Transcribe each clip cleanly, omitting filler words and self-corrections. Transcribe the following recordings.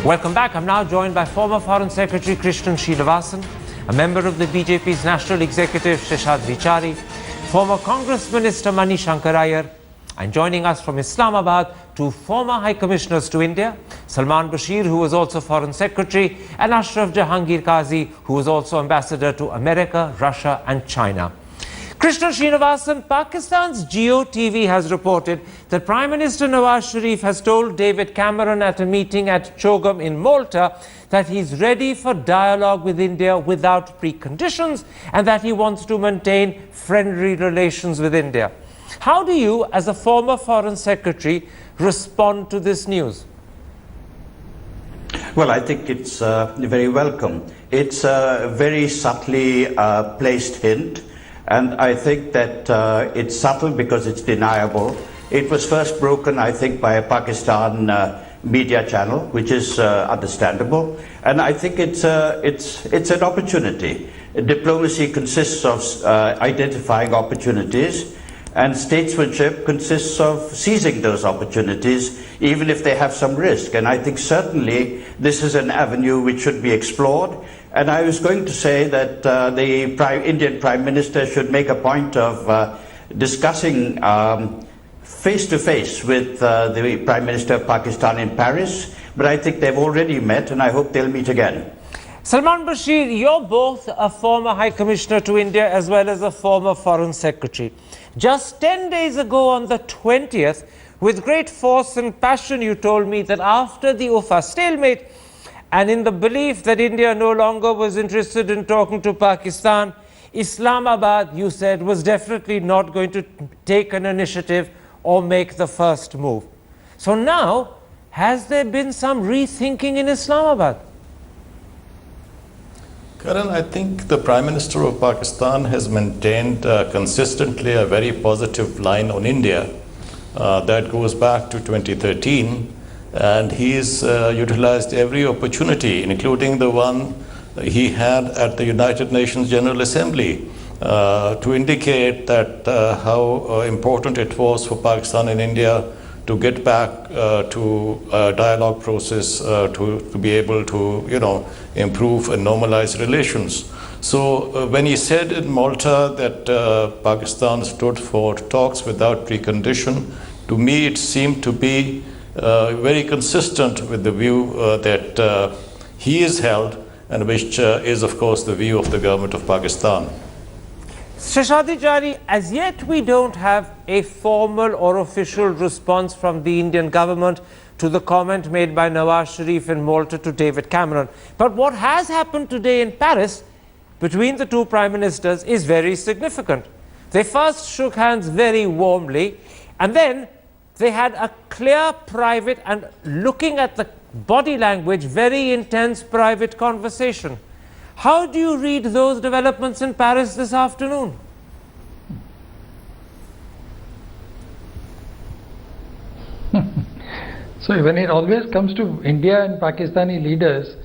Welcome back. I'm now joined by former Foreign Secretary Krishnan Srinivasan, a member of the BJP's National Executive Seshadri Chari, former Congress Minister Mani Shankar Iyer, and joining us from Islamabad, two former High Commissioners to India, Salman Bashir, who was also Foreign Secretary, and Ashraf Jahangir Qazi, who was also Ambassador to America, Russia and China. Krishnan Srinivasan, Pakistan's Geo TV has reported that Prime Minister Nawaz Sharif has told David Cameron at a meeting at Chogam in Malta that he's ready for dialogue with India without preconditions and that he wants to maintain friendly relations with India. How do you, as a former Foreign Secretary, respond to this news? Well, I think it's very welcome. It's a very subtly placed hint. And I think that it's subtle because it's deniable. It was first broken, I think, by a Pakistan media channel, which is understandable. And I think it's an opportunity. Diplomacy consists of identifying opportunities, and statesmanship consists of seizing those opportunities, even if they have some risk. And I think certainly this is an avenue which should be explored. And I was going to say that the Indian Prime Minister should make a point of discussing face-to-face with the Prime Minister of Pakistan in Paris, but I think they've already met and I hope they'll meet again. Salman Bashir, you're both a former High Commissioner to India as well as a former Foreign Secretary. Just 10 days ago on the 20th, with great force and passion, you told me that after the UFA stalemate, and in the belief that India no longer was interested in talking to Pakistan, Islamabad, you said, was definitely not going to take an initiative or make the first move. So now, has there been some rethinking in Islamabad? Karan, I think the Prime Minister of Pakistan has maintained consistently a very positive line on India that goes back to 2013. And he's utilized every opportunity, including the one he had at the United Nations General Assembly, to indicate that how important it was for Pakistan and India to get back to a dialogue process, to be able to, improve and normalize relations. So when he said in Malta that Pakistan stood for talks without precondition, to me it seemed to be very consistent with the view that he is held, and which is, of course, the view of the government of Pakistan. Seshadri Chari, as yet we don't have a formal or official response from the Indian government to the comment made by Nawaz Sharif in Malta to David Cameron. But what has happened today in Paris between the two prime ministers is very significant. They first shook hands very warmly, and then they had a clear private and, looking at the body language, very intense private conversation. How do you read those developments in Paris this afternoon? So when it always comes to India and Pakistani leaders,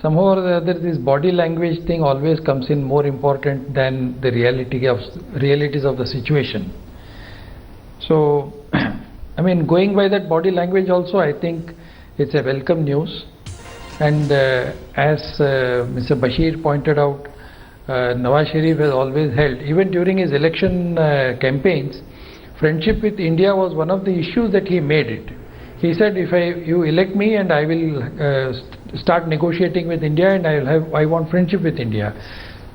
somehow or the other this body language thing always comes in more important than the realities of the situation. So I mean, going by that body language also, I think it's a welcome news. And as Mr. Bashir pointed out, Nawaz Sharif has always held, even during his election campaigns, friendship with India was one of the issues that he made it. He said, if you elect me and I will start negotiating with India and I want friendship with India.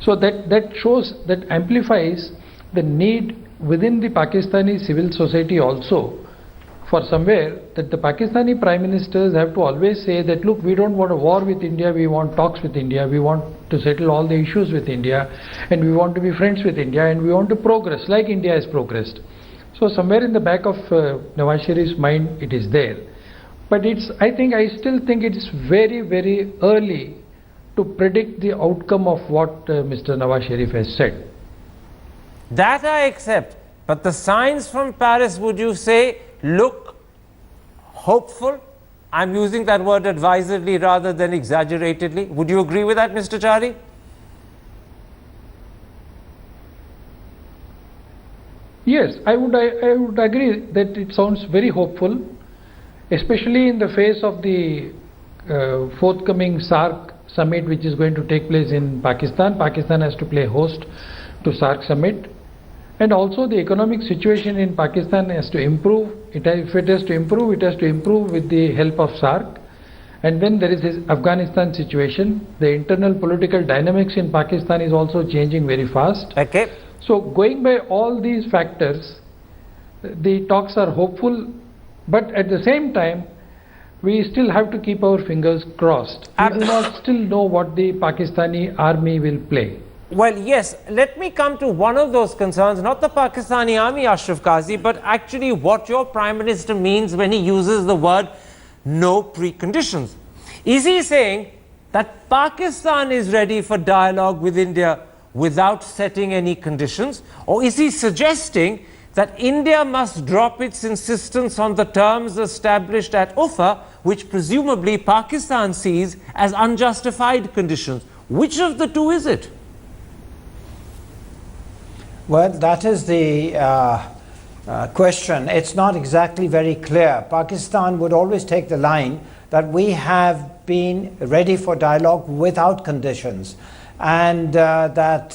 So that shows, that amplifies the need within the Pakistani civil society also for somewhere that the Pakistani prime ministers have to always say that, look, we don't want a war with India, we want talks with India, we want to settle all the issues with India, and we want to be friends with India, and we want to progress like India has progressed. So somewhere in the back of Nawaz Sharif's mind it is there. But I still think it is very, very early to predict the outcome of what Mr. Nawaz Sharif has said. That I accept. But the signs from Paris, would you say, look hopeful? I'm using that word advisedly rather than exaggeratedly. Would you agree with that, Mr. Chari? Yes, I would agree that it sounds very hopeful, especially in the face of the forthcoming SAARC summit which is going to take place in Pakistan. Pakistan has to play host to SAARC summit. And also the economic situation in Pakistan has to improve. If it has to improve, it has to improve with the help of SAARC. And then there is this Afghanistan situation. The internal political dynamics in Pakistan is also changing very fast. Okay. So going by all these factors, the talks are hopeful, but at the same time, we still have to keep our fingers crossed. We do not still know what the Pakistani army will play. Well, yes, let me come to one of those concerns, not the Pakistani army, Ashraf Ghazi, but actually what your Prime Minister means when he uses the word no preconditions. Is he saying that Pakistan is ready for dialogue with India without setting any conditions? Or is he suggesting that India must drop its insistence on the terms established at UFA, which presumably Pakistan sees as unjustified conditions? Which of the two is it? Well, that is the question. It's not exactly very clear. Pakistan would always take the line that we have been ready for dialogue without conditions, and that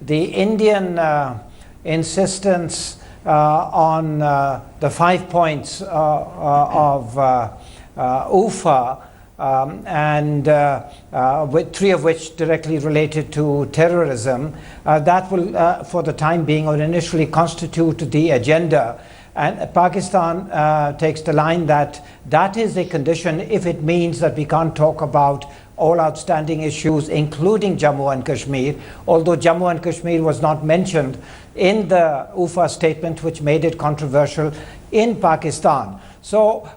the Indian insistence on the 5 points of UFA, and with 3 of which directly related to terrorism, that will for the time being or initially constitute the agenda. And Pakistan takes the line that that is a condition if it means that we can't talk about all outstanding issues, including Jammu and Kashmir, although Jammu and Kashmir was not mentioned in the UFA statement, which made it controversial in Pakistan. So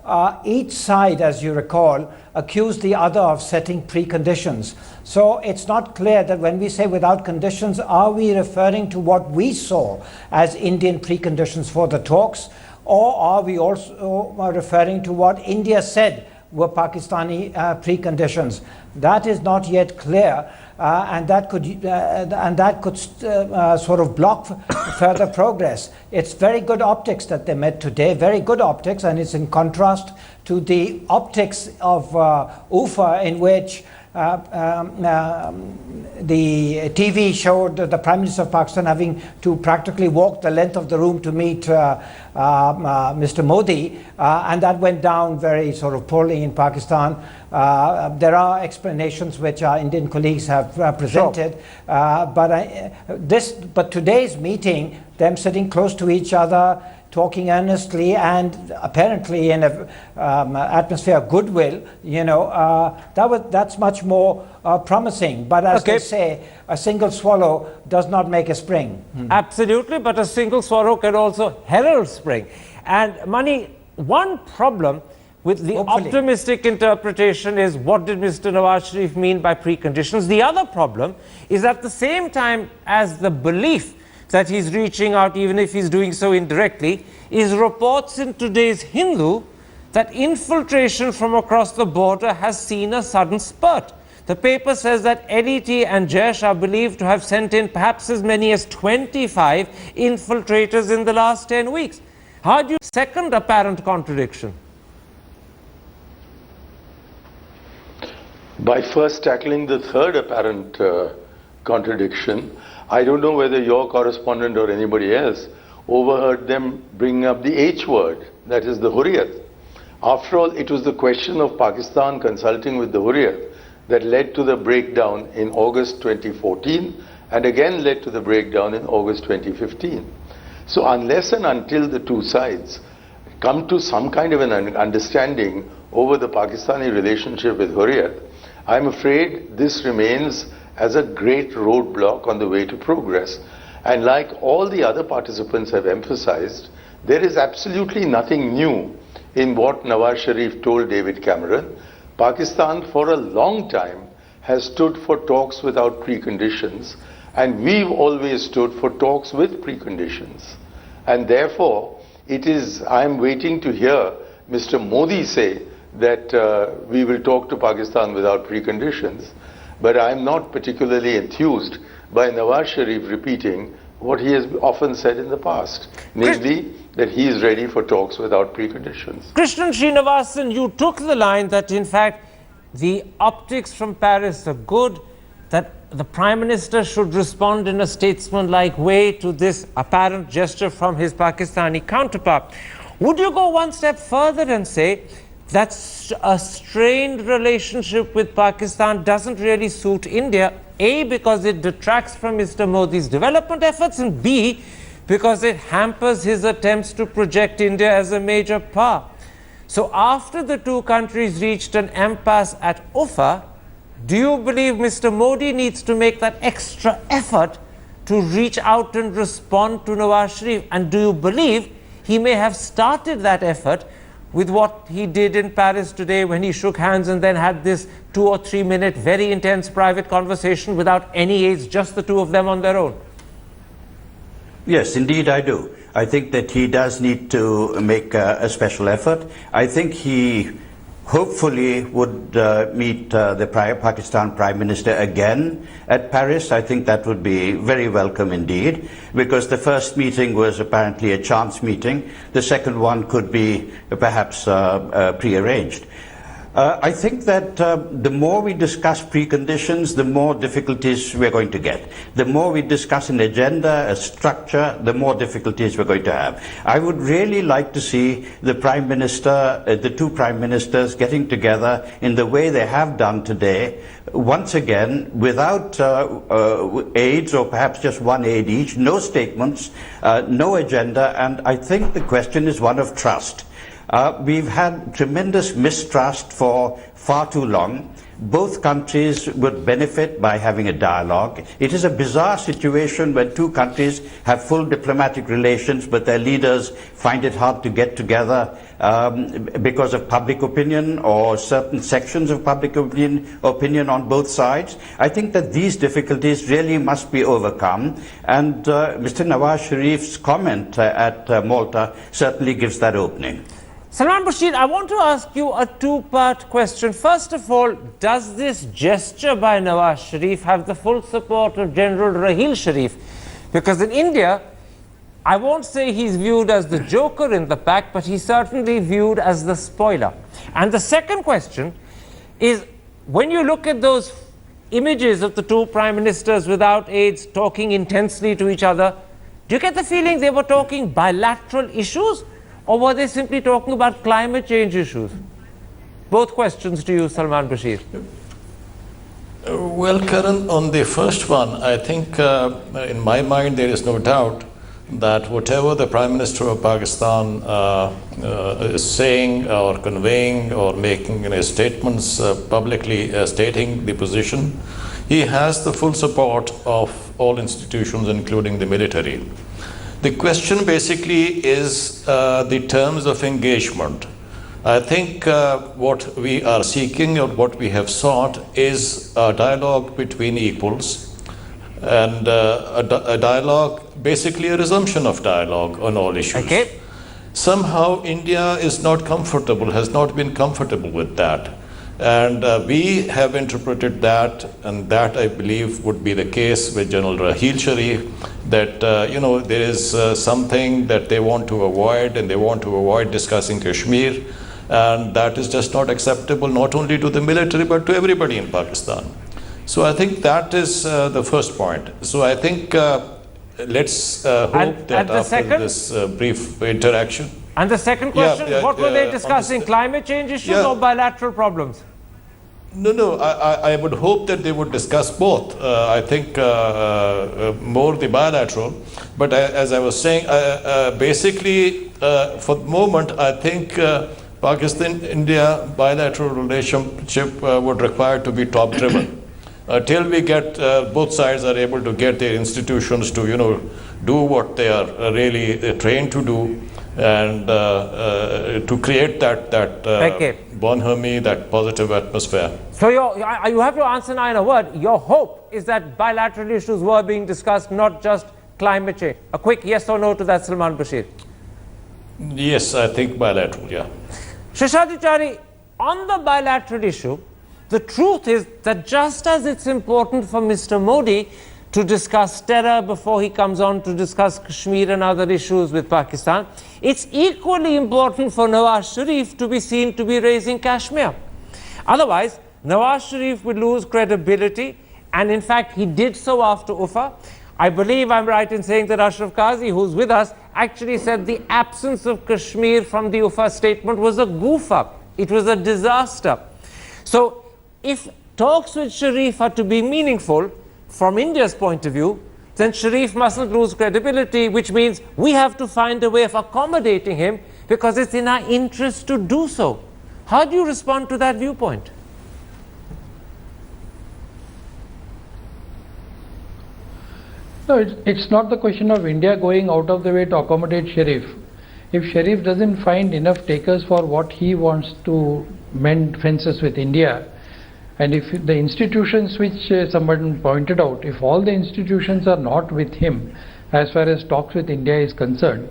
each side, as you recall, accused the other of setting preconditions. So it's not clear that when we say without conditions, are we referring to what we saw as Indian preconditions for the talks, or are we also referring to what India said were Pakistani preconditions? That is not yet clear, and that could sort of block further progress. It's very good optics that they met today, very good optics, and it's in contrast to the optics of UFA, in which the TV showed the Prime Minister of Pakistan having to practically walk the length of the room to meet Mr. Modi, and that went down very sort of poorly in Pakistan. There are explanations which our Indian colleagues have presented, but today's meeting, them sitting close to each other, talking earnestly and apparently in an atmosphere of goodwill, that's much more promising. But as they say, a single swallow does not make a spring. Absolutely, but a single swallow can also herald spring. And Mani, one problem with the optimistic interpretation is what did Mr. Nawaz Sharif mean by preconditions? The other problem is at the same time as the belief that he's reaching out, even if he's doing so indirectly, is reports in today's Hindu that infiltration from across the border has seen a sudden spurt. The paper says that LET and Jaish are believed to have sent in perhaps as many as 25 infiltrators in the last 10 weeks. How do you second apparent contradiction? By first tackling the third apparent contradiction, I don't know whether your correspondent or anybody else overheard them bring up the H word, that is the Hurriyat. After all, it was the question of Pakistan consulting with the Hurriyat that led to the breakdown in August 2014 and again led to the breakdown in August 2015. So unless and until the two sides come to some kind of an understanding over the Pakistani relationship with Hurriyat, I'm afraid this remains as a great roadblock on the way to progress. And like all the other participants have emphasized, there is absolutely nothing new in what Nawaz Sharif told David Cameron. Pakistan for a long time has stood for talks without preconditions, and we've always stood for talks with preconditions. And therefore, I'm waiting to hear Mr. Modi say that we will talk to Pakistan without preconditions. But I'm not particularly enthused by Nawaz Sharif repeating what he has often said in the past, namely that he is ready for talks without preconditions. Krishnan Srinivasan, you took the line that in fact the optics from Paris are good, that the Prime Minister should respond in a statesmanlike way to this apparent gesture from his Pakistani counterpart. Would you go one step further and say that a strained relationship with Pakistan doesn't really suit India, A, because it detracts from Mr. Modi's development efforts, and B, because it hampers his attempts to project India as a major power? So after the two countries reached an impasse at Ufa, do you believe Mr. Modi needs to make that extra effort to reach out and respond to Nawaz Sharif? And do you believe he may have started that effort with what he did in Paris today when he shook hands and then had this 2 or 3 minute very intense private conversation without any aides, just the two of them on their own? Yes, indeed I do. I think that he does need to make a special effort. I think he hopefully would meet the Pakistan Prime Minister again at Paris. I think that would be very welcome indeed, because the first meeting was apparently a chance meeting. The second one could be perhaps prearranged. I think that the more we discuss preconditions, the more difficulties we're going to get. The more we discuss an agenda, a structure, the more difficulties we're going to have. I would really like to see the Prime Minister, the two Prime Ministers getting together in the way they have done today, once again, without aides, or perhaps just one aide each, no statements, no agenda, and I think the question is one of trust. We've had tremendous mistrust for far too long. Both countries would benefit by having a dialogue. It is a bizarre situation when two countries have full diplomatic relations, but their leaders find it hard to get together because of public opinion or certain sections of public opinion on both sides. I think that these difficulties really must be overcome, and Mr. Nawaz Sharif's comment at Malta certainly gives that opening. Salman Bashir, I want to ask you a two-part question. First of all, does this gesture by Nawaz Sharif have the full support of General Raheel Sharif? Because in India, I won't say he's viewed as the joker in the pack, but he's certainly viewed as the spoiler. And the second question is, when you look at those images of the two prime ministers without aides talking intensely to each other, do you get the feeling they were talking bilateral issues? Or were they simply talking about climate change issues? Both questions to you, Salman Bashir. Well, Karan, on the first one, I think in my mind there is no doubt that whatever the Prime Minister of Pakistan is saying or conveying or making in his statements publicly stating the position, he has the full support of all institutions, including the military. The question basically is the terms of engagement. I think what we are seeking or what we have sought is a dialogue between equals, and a dialogue, basically a resumption of dialogue on all issues. Okay. Somehow India is not comfortable, has not been comfortable with that. And we have interpreted that, and that I believe would be the case with General Raheel Sharif, that there is something that they want to avoid, and they want to avoid discussing Kashmir, and that is just not acceptable, not only to the military but to everybody in Pakistan. So I think that is the first point. So I think let's hope that after this brief interaction. And the second question, what were they discussing? Climate change issues or bilateral problems? No, I would hope that they would discuss both. I think more the bilateral. But as I was saying, basically, for the moment, I think Pakistan-India bilateral relationship would require to be top-driven. Till we get, both sides are able to get their institutions to, do what they are really trained to do, and to create that bonhomie, that positive atmosphere. So you have to answer now in a word. Your hope is that bilateral issues were being discussed, not just climate change. A quick yes or no to that, Salman Bashir. Yes, I think bilateral, yeah. Sheshad Vichari, on the bilateral issue, the truth is that just as it's important for Mr. Modi to discuss terror before he comes on to discuss Kashmir and other issues with Pakistan, it's equally important for Nawaz Sharif to be seen to be raising Kashmir. Otherwise, Nawaz Sharif will lose credibility, and in fact he did so after UFA. I believe I'm right in saying that Ashraf Qazi, who's with us, actually said the absence of Kashmir from the UFA statement was a goof up. It was a disaster. So if talks with Sharif are to be meaningful from India's point of view, then Sharif mustn't lose credibility, which means we have to find a way of accommodating him because it's in our interest to do so. How do you respond to that viewpoint? No, it's not the question of India going out of the way to accommodate Sharif. If Sharif doesn't find enough takers for what he wants to mend fences with India, and if the institutions which someone pointed out, if all the institutions are not with him as far as talks with India is concerned,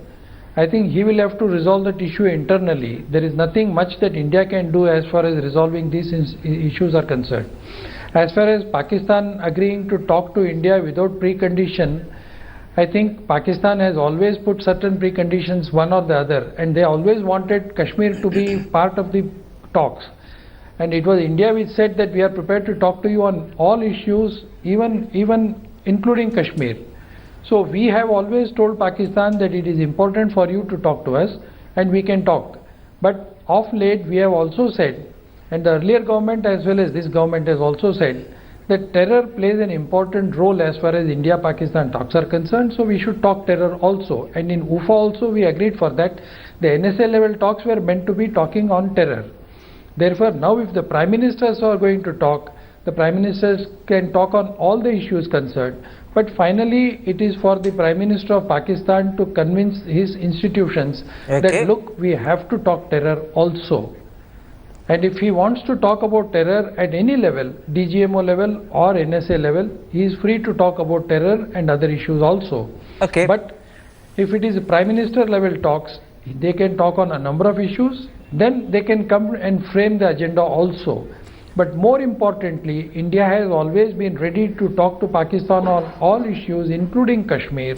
I think he will have to resolve that issue internally. There is nothing much that India can do as far as resolving these issues are concerned. As far as Pakistan agreeing to talk to India without precondition, I think Pakistan has always put certain preconditions, one or the other, and they always wanted Kashmir to be part of the talks. And it was India which said that we are prepared to talk to you on all issues, even including Kashmir. So we have always told Pakistan that it is important for you to talk to us and we can talk. But of late we have also said, and the earlier government as well as this government has also said, that terror plays an important role as far as India-Pakistan talks are concerned, so we should talk terror also. And in UFA also we agreed for that. The NSA level talks were meant to be talking on terror. Therefore, now if the Prime Ministers are going to talk, the Prime Ministers can talk on all the issues concerned. But finally, it is for the Prime Minister of Pakistan to convince his institutions that, look, we have to talk terror also. And if he wants to talk about terror at any level, DGMO level or NSA level, he is free to talk about terror and other issues also. But if it is Prime Minister level talks, they can talk on a number of issues, then they can come and frame the agenda also. But more importantly, India has always been ready to talk to Pakistan on all issues, including Kashmir,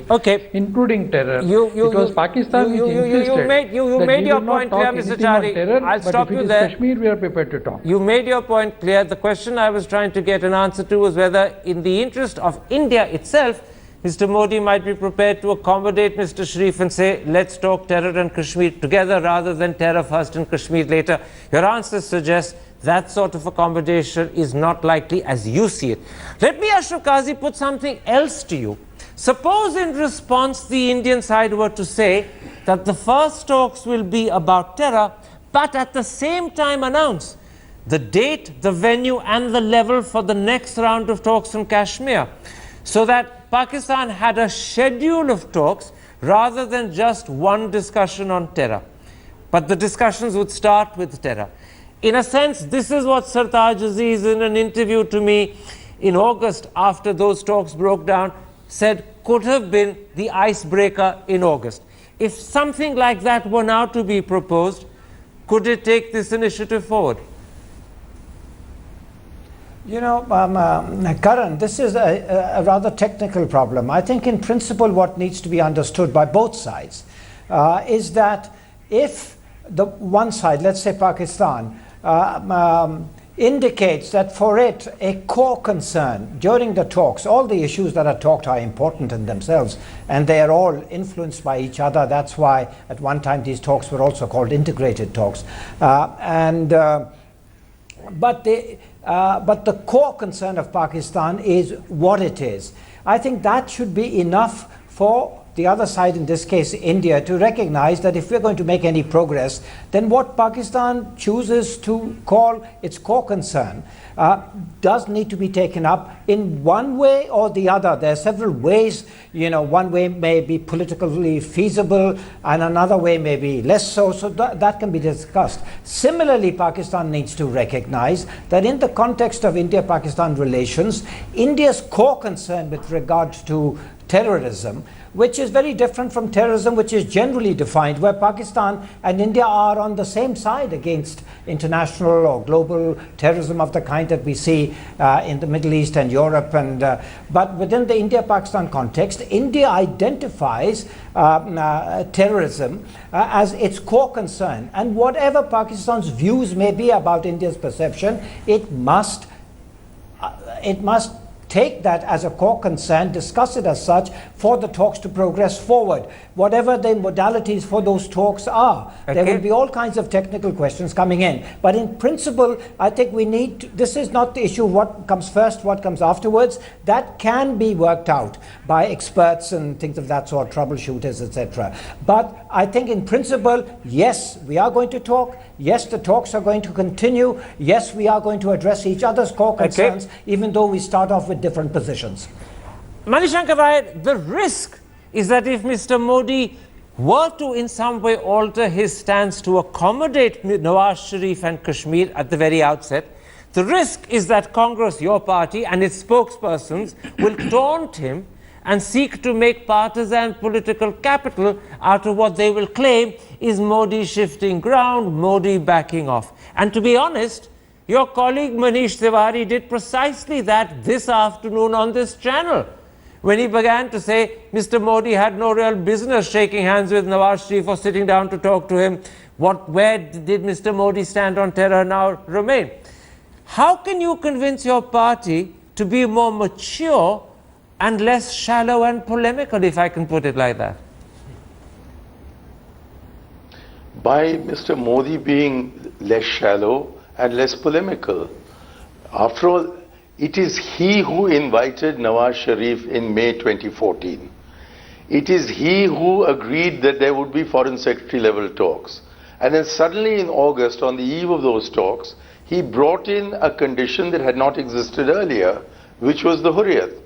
including terror. It was Pakistan which insisted you made your point clear, Mr. Chari. I'll stop you there. Kashmir, we are prepared to talk. You made your point clear. The question I was trying to get an answer to was whether, in the interest of India itself, Mr. Modi might be prepared to accommodate Mr. Sharif and say, let's talk terror and Kashmir together rather than terror first and Kashmir later. Your answer suggests that sort of accommodation is not likely as you see it. Let me, Ashraf Qazi, put something else to you. Suppose in response the Indian side were to say that the first talks will be about terror, but at the same time announce the date, the venue and the level for the next round of talks in Kashmir, so that Pakistan had a schedule of talks rather than just one discussion on terror. But the discussions would start with terror. In a sense, this is what Sartaj Aziz, in an interview to me in August after those talks broke down, said could have been the icebreaker in August. If something like that were now to be proposed, could it take this initiative forward? You know, Karan, this is a rather technical problem. I think in principle what needs to be understood by both sides is that if the one side, let's say Pakistan, indicates that for it a core concern during the talks, all the issues that are talked are important in themselves and they are all influenced by each other. That's why at one time these talks were also called integrated talks. But the core concern of Pakistan is what it is. I think that should be enough for the other side, in this case India, to recognize that if we're going to make any progress, then what Pakistan chooses to call its core concern does need to be taken up in one way or the other. There are several ways. You know, one way may be politically feasible and another way may be less so, so that can be discussed. Similarly, Pakistan needs to recognize that in the context of India-Pakistan relations, India's core concern with regard to terrorism, which is very different from terrorism which is generally defined, where Pakistan and India are on the same side against international or global terrorism of the kind that we see in the Middle East and Europe. But within the India-Pakistan context, India identifies terrorism as its core concern. And whatever Pakistan's views may be about India's perception, it must take that as a core concern, discuss it as such for the talks to progress forward, whatever the modalities for those talks are. Okay. There will be all kinds of technical questions coming in. But in principle, I think we need to, this is not the issue what comes first, what comes afterwards. That can be worked out by experts and things of that sort, troubleshooters, etc. But I think in principle, yes, we are going to talk. Yes, the talks are going to continue. Yes, we are going to address each other's core concerns, even though we start off with different positions. Manishankar Rai, the risk is that if Mr. Modi were to in some way alter his stance to accommodate Nawaz Sharif and Kashmir at the very outset, the risk is that Congress, your party, and its spokespersons will taunt him and seek to make partisan political capital out of what they will claim is Modi shifting ground, Modi backing off. And to be honest, your colleague Manish Tiwari did precisely that this afternoon on this channel, when he began to say Mr. Modi had no real business shaking hands with Nawaz Sharif or sitting down to talk to him. Where did Mr. Modi stand on terror now remain? How can you convince your party to be more mature and less shallow and polemical, if I can put it like that? By Mr. Modi being less shallow and less polemical. After all, it is he who invited Nawaz Sharif in May 2014. It is he who agreed that there would be foreign secretary level talks. And then suddenly in August, on the eve of those talks, he brought in a condition that had not existed earlier, which was the Hurriyat.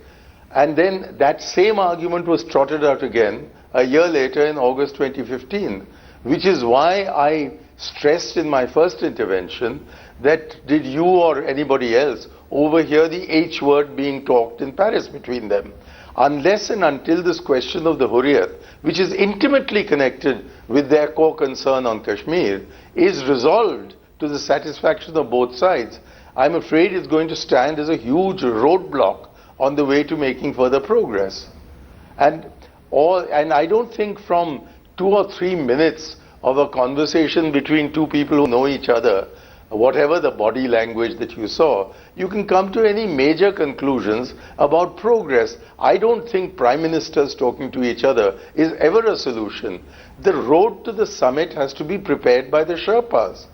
And then that same argument was trotted out again a year later in August 2015, which is why I stressed in my first intervention that did you or anybody else overhear the H word being talked in Paris between them? Unless and until this question of the Hurriyat, which is intimately connected with their core concern on Kashmir, is resolved to the satisfaction of both sides, I'm afraid it's going to stand as a huge roadblock on the way to making further progress. And I don't think from 2 or 3 minutes of a conversation between two people who know each other, whatever the body language that you saw, you can come to any major conclusions about progress. I don't think prime ministers talking to each other is ever a solution. The road to the summit has to be prepared by the Sherpas.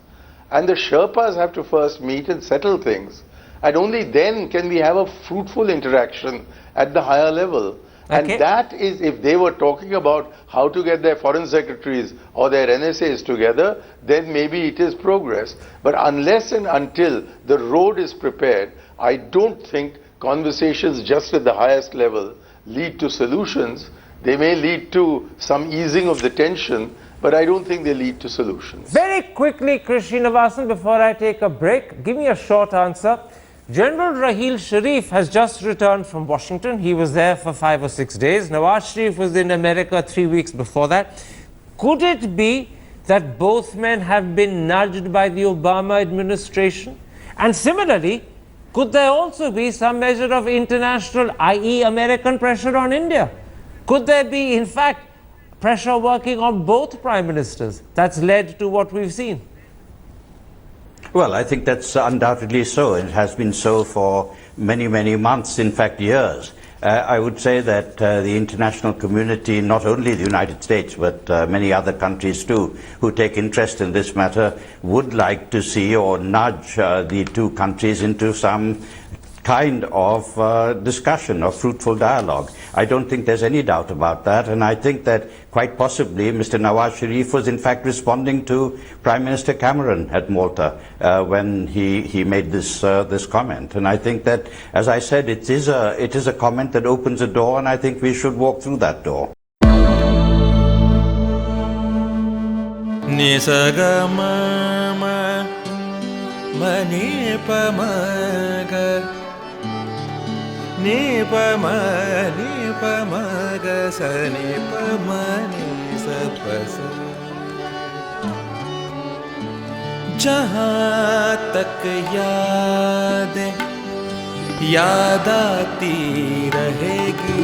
And the Sherpas have to first meet and settle things. And only then can we have a fruitful interaction at the higher level. Okay. And that is, if they were talking about how to get their foreign secretaries or their NSAs together, then maybe it is progress. But unless and until the road is prepared, I don't think conversations just at the highest level lead to solutions. They may lead to some easing of the tension, but I don't think they lead to solutions. Very quickly, Krish Srinivasan, before I take a break, give me a short answer. General Raheel Sharif has just returned from Washington. He was there for 5 or 6 days. Nawaz Sharif was in America 3 weeks before that. Could it be that both men have been nudged by the Obama administration? And similarly, could there also be some measure of international, i.e. American pressure on India? Could there be, in fact, pressure working on both prime ministers that's led to what we've seen? Well, I think that's undoubtedly so. It has been so for many, many months, in fact years. I would say that the international community, not only the United States, but many other countries too, who take interest in this matter, would like to see or nudge the two countries into some kind of discussion or fruitful dialogue. I don't think there's any doubt about that, and I think that quite possibly Mr. Nawaz Sharif was in fact responding to Prime Minister Cameron at Malta when he made this comment. And I think that, as I said, it is a comment that opens a door, and I think we should walk through that door. ni pa ma ga sa ni pa ma ni sa pa sa. जहाँ तक याद आती रहेगी